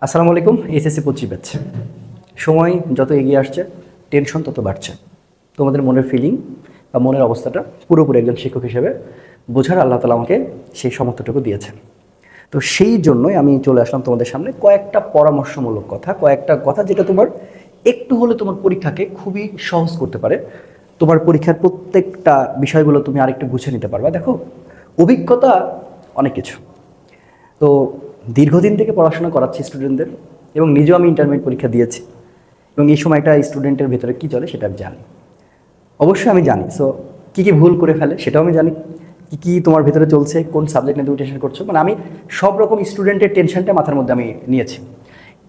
আসসালামু আলাইকুম। SSC 25 batch. সময় যত এগিয়ে আসছে টেনশন তত বাড়ছে। তোমাদের মনের ফিলিং বা মনের অবস্থাটা পুরোপুরি একজন শিক্ষক হিসেবে বোঝার আল্লাহ তাআলা আমাকে সেই সামর্থ্যটুকু দিয়েছেন। তো সেই জন্যই আমি চলে আসলাম তোমাদের সামনে কয়েকটা পরামর্শমূলক কথা, কয়েকটা কথা যেটা তোমার একটু হলে তোমার পরীক্ষাকে খুবই সহজ করতে পারে। তোমার পরীক্ষার প্রত্যেকটা বিষয়গুলো তুমি আরেকটু গুছিয়ে নিতে পারবা। দেখো, অভিজ্ঞতা অনেক কিছু। তো দীর্ঘদিন থেকে পড়াশোনা করাচ্ছি স্টুডেন্টদের, এবং নিজেও আমি ইন্টারমিডিয়েট পরীক্ষা দিয়েছি, এবং এই সময়টা স্টুডেন্টের ভেতরে কী চলে সেটা আমি জানি। অবশ্যই আমি জানি সো কী কী ভুল করে ফেলে সেটাও আমি জানি, কী কী তোমার ভেতরে চলছে, কোন সাবজেক্ট নিয়ে তুমি টেনশন করছো। মানে আমি সব রকম স্টুডেন্টের টেনশনটা মাথার মধ্যে আমি নিয়েছি।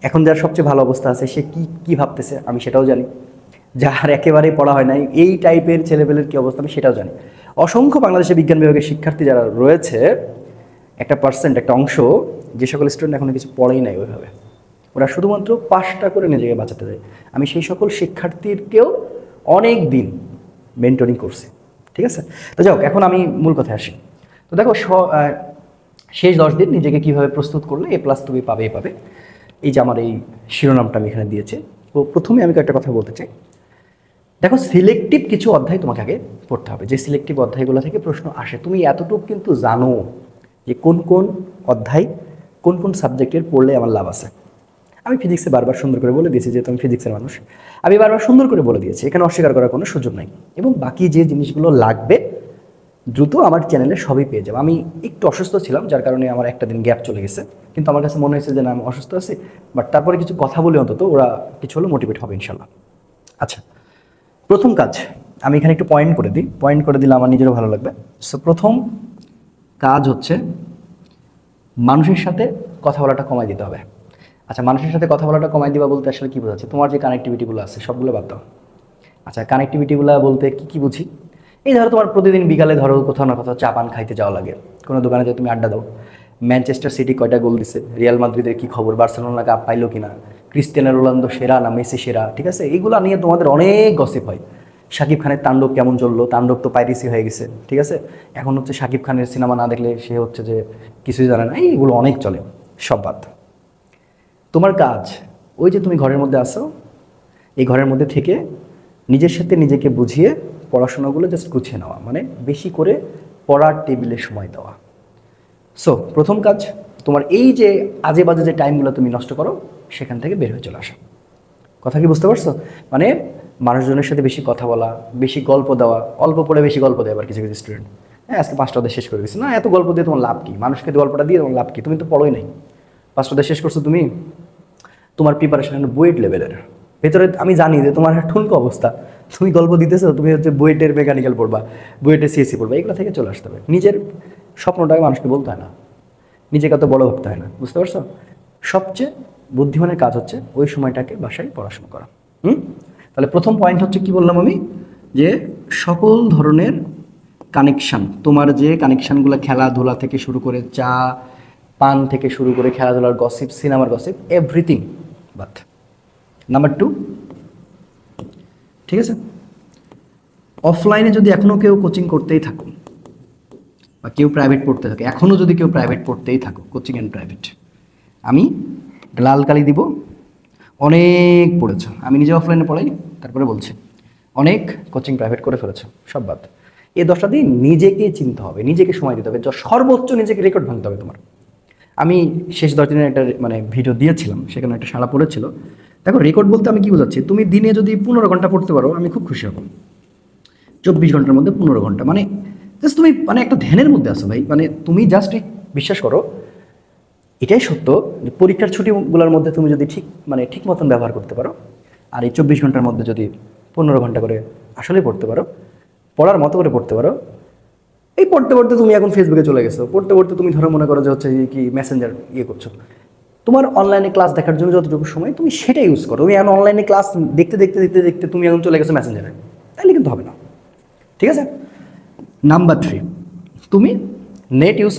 এখন যার সবচেয়ে ভালো অবস্থা আছে সে কী ভাবতেছে আমি সেটাও জানি, যার একেবারেই পড়া হয় নাই এই টাইপের ছেলেপেলের কী অবস্থা আমি সেটাও জানি। অসংখ্য বাংলাদেশের বিজ্ঞান বিভাগের শিক্ষার্থী যারা রয়েছে, একটা পার্সেন্ট, একটা অংশ, যে সকল স্টুডেন্ট এখনো কিছু পড়েই নাই ওইভাবে, ওরা শুধুমাত্র পাসটা করে নিজেকে বাঁচাতে যায়। আমি সেই সকল শিক্ষার্থীরকেও অনেক দিন মেন্টরিং করছি, ঠিক আছে? তো যাও, এখন আমি মূল কথায় আসি। তো দেখো, শেষ 10 দিন নিজেকে কীভাবে প্রস্তুত করলে A+ তুমি পাবে। এই যে আমার এই শিরোনামটা আমি এখানে দিয়েছি। তো প্রথমে আমি একটা কথা বলতে চাই। দেখো, সিলেক্টিভ কিছু অধ্যায় তোমাকে আগে পড়তে হবে। যে সিলেক্টিভ অধ্যায়গুলো থেকে প্রশ্ন আসে, তুমি এতটুকু কিন্তু জানো যে কোন কোন অধ্যায় কোন কোন সাবজেক্টের পড়লে আমার লাভ আছে। আমি ফিজিক্সে বারবার সুন্দর করে বলে দিয়েছি, যেহেতু আমি ফিজিক্সের মানুষ, আমি বারবার সুন্দর করে বলে দিয়েছি, এখানে অস্বীকার করার কোনো সুযোগ নাই। এবং বাকি যে জিনিসগুলো লাগবে দ্রুত আমার চ্যানেলে সবই পেয়ে যাবে। আমি একটু অসুস্থ ছিলাম, যার কারণে আমার একটা দিন গ্যাপ চলে গেছে, কিন্তু আমার কাছে মনে হয়েছে যে না, আমি অসুস্থ আছি, বাট তারপরে কিছু কথা বলে অন্তত ওরা কিছু হলো মোটিভেট হবে ইনশাল্লাহ। আচ্ছা, প্রথম কাজ আমি এখানে একটু পয়েন্ট করে দিলে আমার নিজেরও ভালো লাগবে। সো প্রথম কাজ হচ্ছে মানুষের সাথে কথা বলাটা কমাই দিতে হবে। আচ্ছা, মানুষের সাথে কথা বলাটা কমাই দিবা বলতে আসলে কী বোঝাচ্ছে? তোমার যে কানেক্টিভিটিগুলো আছে সবগুলো বাদ দাও। আচ্ছা, কানেক্টিভিটিগুলো বলতে কী বুঝি? এই ধরো, তোমার প্রতিদিন বিকালে ধরো কোথাও না কোথাও চা পান খাইতে যাওয়া লাগে, কোনো দোকানে যে তুমি আড্ডা দাও, ম্যানচেস্টার সিটি কয়টা গোল দিছে, রিয়াল মাদ্রিদের কী খবর, বার্সেলোনা কাপ পাইলো কিনা, ক্রিস্টিয়ানো রোনালদো সেরা না মেসি সেরা, ঠিক আছে? এইগুলো নিয়ে তোমাদের অনেক গসিপ হয়। শাকিব খানের তাণ্ডব কেমন চললো, তাণ্ডব তো পাইরেসি হয়ে গেছে, ঠিক আছে? এখন হচ্ছে শাকিব খানের সিনেমা না দেখলে সে হচ্ছে যে কিছুই জানে না, এইগুলো অনেক চলে। সব বাদ। তোমার কাজ ওই যে তুমি ঘরের মধ্যে আসো, এই ঘরের মধ্যে থেকে নিজের সাথে নিজেকে বুঝিয়ে পড়াশোনাগুলো জাস্ট গুছিয়ে নেওয়া, মানে বেশি করে পড়ার টেবিলে সময় দেওয়া। সো প্রথম কাজ, তোমার এই যে আজে বাজে যে টাইমগুলো তুমি নষ্ট করো সেখান থেকে বের হয়ে চলে আসা। কথা কি বুঝতে পারছো? মানে মানুষজনের সাথে বেশি কথা বলা, বেশি গল্প দেওয়া, অল্প পড়ে বেশি গল্প দেয় আবার কিছু কিছু স্টুডেন্ট। হ্যাঁ, আজকে 5টা অধ্যায় শেষ করে দিচ্ছি, না এত গল্প দিয়ে তোমার লাভ কি? মানুষকে গল্পটা দিয়ে তোমার লাভ কি? তুমি তো পড়োই নাই, 5টা অধ্যায় শেষ করছো তুমি। তোমার প্রিপারেশন বুয়েট লেভেলের ভেতরে, আমি জানি যে তোমার ঠুনকো অবস্থা, তুমি গল্প দিতেছো, তুমি হচ্ছে বুয়েটের মেকানিক্যাল পড়বা, বুয়েটের সিএসসি পড়বা, এগুলো থেকে চলে আসতে হবে। নিজের স্বপ্নটাকে মানুষকে বলতে হয় না, নিজেকে এত বড় ভাবতে হয় না, বুঝতে পারছো? সবচেয়ে বুদ্ধিমানের কাজ হচ্ছে ওই সময়টাকে বাসায় পড়াশোনা করা। তাহলে প্রথম পয়েন্ট হচ্ছে কি বললাম আমি, যে সকল ধরনের কানেকশান, তোমার যে কানেকশানগুলো খেলাধুলা থেকে শুরু করে চা পান থেকে শুরু করে খেলাধুলার গসিপ, সিনেমার গসিপ, এভরিথিং বাট। নাম্বার 2, ঠিক আছে, অফলাইনে যদি এখনও কেউ কোচিং করতেই থাকো বা কেউ প্রাইভেট পড়তে থাকে, এখনও যদি কেউ প্রাইভেট পড়তেই থাকো, কোচিং অ্যান্ড প্রাইভেট, আমি লাল কালি দিব, অনেক পড়েছো। আমি নিজে অফলাইনে পড়াই, তারপরে বলছি অনেক কোচিং প্রাইভেট করে ফেলেছো, সব বাদ। এই 10টা দিন নিজেকে চিনতে হবে, নিজেকে সময় দিতে হবে, সর্বোচ্চ নিজেকে রেকর্ড ভাঙতে হবে তোমার। আমি শেষ 10 দিনের একটা ভিডিও দিয়েছিলাম, সেখানে একটা সাড়া পড়েছিল। দেখো, রেকর্ড বলতে আমি কি বোঝাচ্ছি, তুমি দিনে যদি 15 ঘন্টা পড়তে পারো আমি খুব খুশি হব। 24 ঘন্টার মধ্যে 15 ঘন্টা, মানে জাস্ট তুমি একটা ধ্যানের মধ্যে আসো ভাই। মানে তুমি জাস্ট বিশ্বাস করো, এটাই সত্য যে পরীক্ষার ছুটিগুলোর মধ্যে তুমি যদি ঠিক মতন ব্যবহার করতে পারো, আর এই 24 ঘন্টার মধ্যে যদি 15 ঘন্টা করে আসলে পড়তে পারো, পড়ার মতো করে পড়তে পারো, এই পড়তে পড়তে তুমি এখন ফেসবুকে চলে গেছো, পড়তে পড়তে তুমি ধরো মনে করো যে হচ্ছে কি মেসেঞ্জার করছো, তোমার অনলাইনে ক্লাস দেখার জন্য যতটুকু সময় তুমি সেটা ইউজ করো। তুমি এখন অনলাইনে ক্লাস দেখতে দেখতে দেখতে দেখতে তুমি এখন চলে গেছো মেসেঞ্জারে, তাহলে কিন্তু হবে না, ঠিক আছে? নাম্বার 3, তুমি নেট ইউজ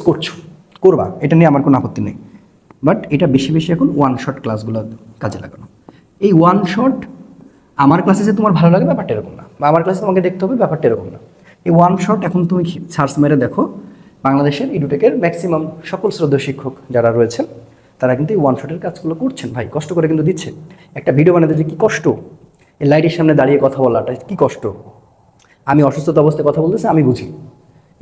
করবা, এটা নিয়ে আমার কোনো আপত্তি নেই, বাট এটা বেশি বেশি এখন ওয়ান শট ক্লাসগুলো কাজে লাগানো। এই ওয়ান শট আমার ক্লাসে যে তোমার ভালো লাগে ব্যাপারটা এরকম না, বা আমার ক্লাসে তোমাকে দেখতে হবে ব্যাপারটা এরকম না। এই ওয়ান শট এখন তুমি সার্চ মেরে দেখো, বাংলাদেশের ইডুটেকের ম্যাক্সিমাম সকল শ্রদ্ধেয় শিক্ষক যারা রয়েছেন তারা কিন্তু এই ওয়ান শটের কাজগুলো করছেন ভাই, কষ্ট করে কিন্তু দিচ্ছে। একটা ভিডিও বানাতে যে কী কষ্ট, এই লাইটের সামনে দাঁড়িয়ে কথা বলাটা কী কষ্ট। আমি অসুস্থতা অবস্থায় কথা বলতেছি, আমি বুঝি,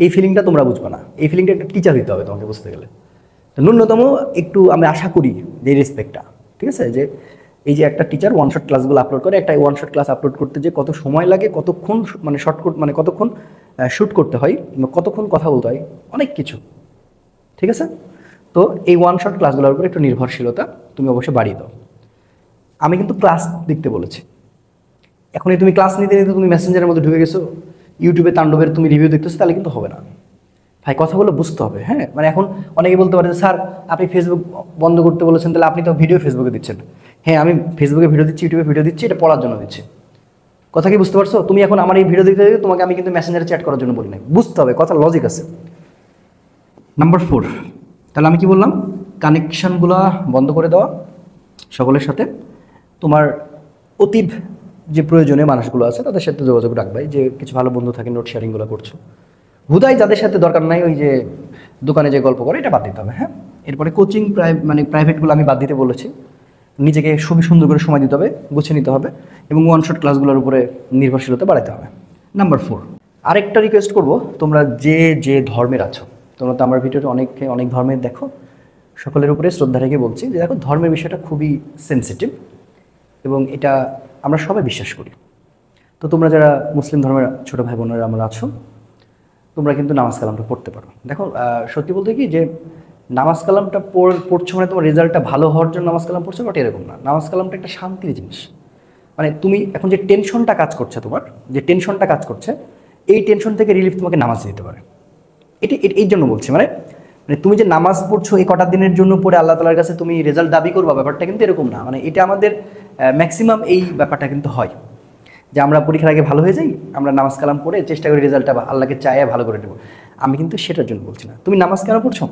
এই ফিলিংটা তোমরা বুঝবে না। এই ফিলিংটা একটা টিচার হইতে হবে তোমাকে বুঝতে গেলে। তো ন্যূনতম একটু আমি আশা করি যে রেসপেক্টটা, ঠিক আছে, যে এই যে একটা টিচার ওয়ান শট ক্লাসগুলো আপলোড করে, একটা ওয়ান শট ক্লাস আপলোড করতে যে কত সময় লাগে, কতক্ষণ মানে শর্টকাট মানে কতক্ষণ শ্যুট করতে হয়, কতক্ষণ কথা বলতে হয়, অনেক কিছু, ঠিক আছে। তো এই ওয়ান শট ক্লাসগুলোর উপরে একটু নির্ভরশীলতা তুমি অবশ্যই বাড়িয়ে দাও। আমি কিন্তু ক্লাস দেখতে বলেছি। এখন তুমি ক্লাস নিতে নিতে তুমি মেসেঞ্জারের মধ্যে ঢুকে গেছো, ইউটিউবে তাণ্ডবের তুমি রিভিউ দেখতেছো, তাহলে কিন্তু হবে না ভাই। কথাগুলো বুঝতে হবে, হ্যাঁ। মানে এখন অনেকে বলতে পারে যে স্যার আপনি ফেসবুক বন্ধ করতে বলেছেন, তাহলে আপনি তো ভিডিও ফেসবুকে দিচ্ছেন। হ্যাঁ, আমি ফেসবুকে ভিডিও দিচ্ছি, ইউটিউবে ভিডিও দিচ্ছি, এটা পড়ার জন্য দিচ্ছি। কথা কি বুঝতে পারছো? তুমি এখন আমার এই ভিডিও দিতে তোমাকে আমি কিন্তু মেসেঞ্জারে চ্যাট করার জন্য বলি নাই, বুঝতে হবে, কথা লজিক আছে। নাম্বার 4, তাহলে আমি কি বললাম, কানেকশানগুলো বন্ধ করে দেওয়া সকলের সাথে। তোমার অতীব যে প্রয়োজনীয় মানুষগুলো আছে তাদের সাথে যোগাযোগ রাখবাই, যে কিছু ভালো বন্ধু থাকে, নোট শেয়ারিংগুলো করছো। হুদাই যাদের সাথে দরকার নাই, ওই যে দোকানে যে গল্প করে, এটা বাদ দিতে হবে, হ্যাঁ। এরপরে কোচিং মানে প্রাইভেটগুলো আমি বাদ দিতে বলেছি। নিজেকে খুবই সুন্দর করে সময় দিতে হবে, গুছিয়ে নিতে হবে, এবং ওয়ান শট ক্লাসগুলোর উপরে নির্ভরশীলতা বাড়াতে হবে। নাম্বার 4, আরেকটা রিকোয়েস্ট করব, তোমরা যে যে ধর্মের আছো, তোমরা তো আমার ভিডিওতে অনেক ধর্মের দেখো, সকলের উপরে শ্রদ্ধা রেখে বলছি যে দেখো, ধর্মের বিষয়টা খুবই সেন্সিটিভ এবং এটা আমরা সবাই বিশ্বাস করি। তো তোমরা যারা মুসলিম ধর্মের ছোটো ভাই বোনেরা আমরা আছো, তোমরা কিন্তু নামাজ কালামটা পড়তে পারো। দেখো সত্যি বলতে কি, যে নামাজ কালামটা পড়ছো মানে তোমার রেজাল্টটা ভালো হওয়ার জন্য নামাজ কালাম পড়ছো, বাট এরকম না। নামাজ কালামটা একটা শান্তির জিনিস। মানে তুমি এখন যে টেনশনটা কাজ করছে, তোমার যে টেনশনটা কাজ করছে, এই টেনশন থেকে রিলিফ তোমাকে নামাজ দিতে পারে। এটি এই জন্য বলছি, মানে তুমি যে নামাজ পড়ছো এই কটা দিনের জন্য পড়ে আল্লাহ তালার কাছে তুমি রেজাল্ট দাবি করবা, ব্যাপারটা কিন্তু এরকম না। মানে এটা আমাদের ম্যাক্সিমাম এই ব্যাপারটা কিন্তু হয়, যে আমরা পরীক্ষার আগে ভালো হয়ে যাই, আমরা নামাজ কালাম পড়ে চেষ্টা করি রেজাল্টটা আল্লাহকে চাইয়া ভালো করে দেবো। আমি কিন্তু সেটার জন্য বলছি না। তুমি নামাজ কেন পড়ছো?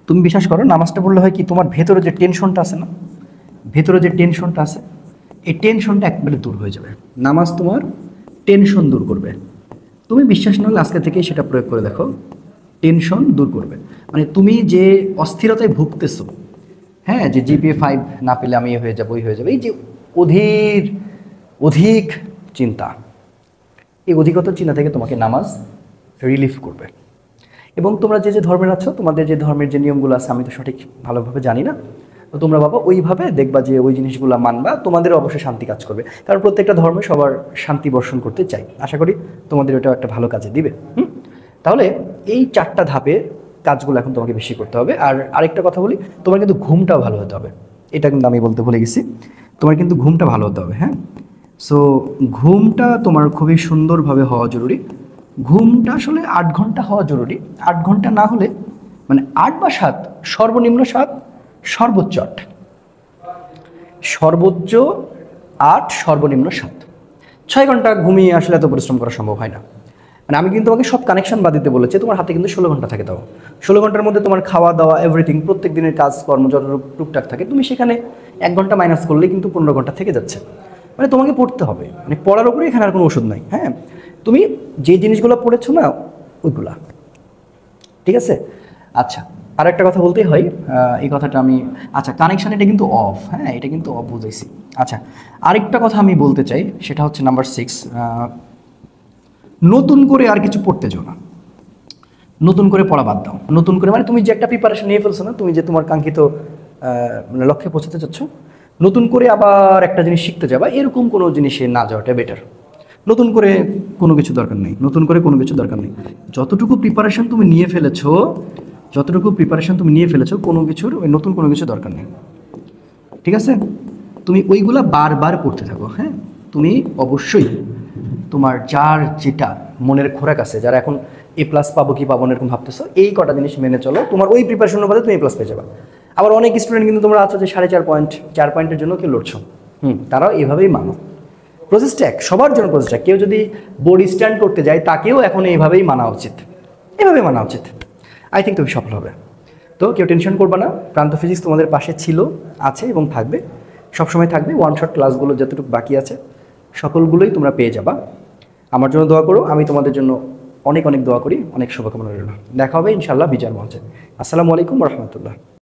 তুমি বিশ্বাস করো, নামাজটা পড়লে হয় কি, তোমার ভেতরে যে টেনশনটা আছে না, ভেতরে যে টেনশনটা আছে, এই টেনশনটা একবারে দূর হয়ে যাবে। নামাজ তোমার টেনশন দূর করবে। তুমি বিশ্বাস না হলে আজকে থেকেই সেটা প্রয়োগ করে দেখো, টেনশন দূর করবে। মানে তুমি যে অস্থিরতায় ভুগতেছো, হ্যাঁ, যে জিপিএ 5 না পেলে আমি হয়ে যাবো, ওই হয়ে যাবে, এই যে অধিক চিন্তা, এই অধিকত চিন্তা থেকে তোমাকে নামাজ রিলিফ করবে। এবং তোমরা যে যে ধর্মের আছো, তোমাদের যে ধর্মের যে নিয়মগুলো আছে আমি তো সঠিক ভালোভাবে জানি না, তো তোমরা বাবা ওইভাবে দেখবা যে ওই জিনিসগুলো মানবা, তোমাদের অবশ্যই শান্তি কাজ করবে। কারণ প্রত্যেকটা ধর্মে সবার শান্তি বর্ষণ করতে চাই। আশা করি তোমাদের ওটাও একটা ভালো কাজে দিবে। তাহলে এই 4টা ধাপে কাজগুলো এখন তোমাকে বেশি করতে হবে। আর আরেকটা কথা বলি, তোমার কিন্তু ঘুমটাও ভালো হতে হবে। এটা কিন্তু আমি বলতে ভুলে গেছি, তোমার কিন্তু ঘুমটা ভালো হতে হবে, হ্যাঁ। সো ঘুমটা তোমার খুবই সুন্দরভাবে হওয়া জরুরি। ঘুমটা আসলে 8 ঘন্টা হওয়া জরুরি। 8 ঘন্টা না হলে, মানে 8 বা 7, সর্বনিম্ন 7, সর্বোচ্চ 8, সর্বোচ্চ 8, সর্বনিম্ন 7। 6 ঘন্টা ঘুমিয়ে আসলে এত পরিশ্রম করা সম্ভব হয় না। মানে আমি কিন্তু তোমাকে সব কানেকশন বাদ দিতে বলেছি, তোমার হাতে কিন্তু 16 ঘন্টা থাকে। তাও 16 ঘন্টার মধ্যে তোমার খাওয়া দাওয়া এভরিথিং, প্রত্যেক দিনের কাজকর্ম যত টুকটাক থাকে, তুমি সেখানে 1 ঘন্টা মাইনাস করলে কিন্তু 15 ঘন্টা থেকে যাচ্ছে। মানে তোমাকে পড়তে হবে, মানে পড়ার উপরে এখানে আর কোনো ওষুধ নাই, হ্যাঁ। তুমি যে জিনিসগুলো পড়েছো না ওইগুলা, ঠিক আছে। আচ্ছা, আর একটা কথা বলতেই হয়, এই কথাটা আমি, আচ্ছা কানেকশান এটা কিন্তু অফ, হ্যাঁ, এটা কিন্তু অফ বুঝাইছি। আচ্ছা, আরেকটা কথা আমি বলতে চাই, সেটা হচ্ছে নাম্বার 6, নতুন করে আর কিছু পড়তে যাও না। নতুন করে পড়া বাদ দাও। নতুন করে মানে তুমি যে একটা প্রিপারেশন নিয়ে ফেলছো না, তুমি যে তোমার কাঙ্ক্ষিত মানে লক্ষ্যে পৌঁছাতে চাচ্ছ, নতুন করে আবার একটা জিনিস শিখতে যাবা, এরকম কোনো জিনিসে না যাওয়াটা বেটার। নতুন করে কোনো কিছু দরকার নেই, নতুন করে কোনো কিছু দরকার নেই। যতটুকু প্রিপারেশন তুমি নিয়ে ফেলেছো, কোনো কিছুর নতুন কোনো কিছু দরকার নেই, ঠিক আছে। তুমি ওইগুলা বারবার পড়তে থাকো, হ্যাঁ। তুমি অবশ্যই তোমার যার যেটা মনের খোরাক আছে, যারা এখন A+ পাবো কি পাবো না এরকম ভাবতেছো, এই কটা জিনিস মেনে চলো, তোমার ওই প্রিপারেশন অনুপাতে তুমি A+ পেয়ে যাবা। আবার অনেক স্টুডেন্ট কিন্তু তোমরা আছো যে 4.5 পয়েন্ট, 4 পয়েন্টের জন্য কেউ লড়ছো, তারাও এভাবেই মানো। প্রসেসটা এক, সবার জন্য প্রসেসটা। কেউ যদি বোর্ড স্ট্যান্ড করতে যায়, তাকেও এখন এইভাবেই মানা উচিত, এভাবে মানা উচিত। আই থিঙ্ক তুমি সফল হবে। তো কেউ টেনশন করবে না, প্রান্ত ফিজিক্স তোমাদের পাশে ছিল, আছে এবং থাকবে, সবসময় থাকবে। ওয়ান শট ক্লাসগুলো যতটুকু বাকি আছে সকলগুলোই তোমরা পেয়ে যাবা। আমার জন্য দোয়া করো, আমি তোমাদের জন্য অনেক অনেক দোয়া করি, অনেক শুভকামনা রইল। দেখা হবে ইনশাআল্লাহ বিজয়ের মঞ্চে। আসসালামু আলাইকুম ওয়া রাহমাতুল্লাহ।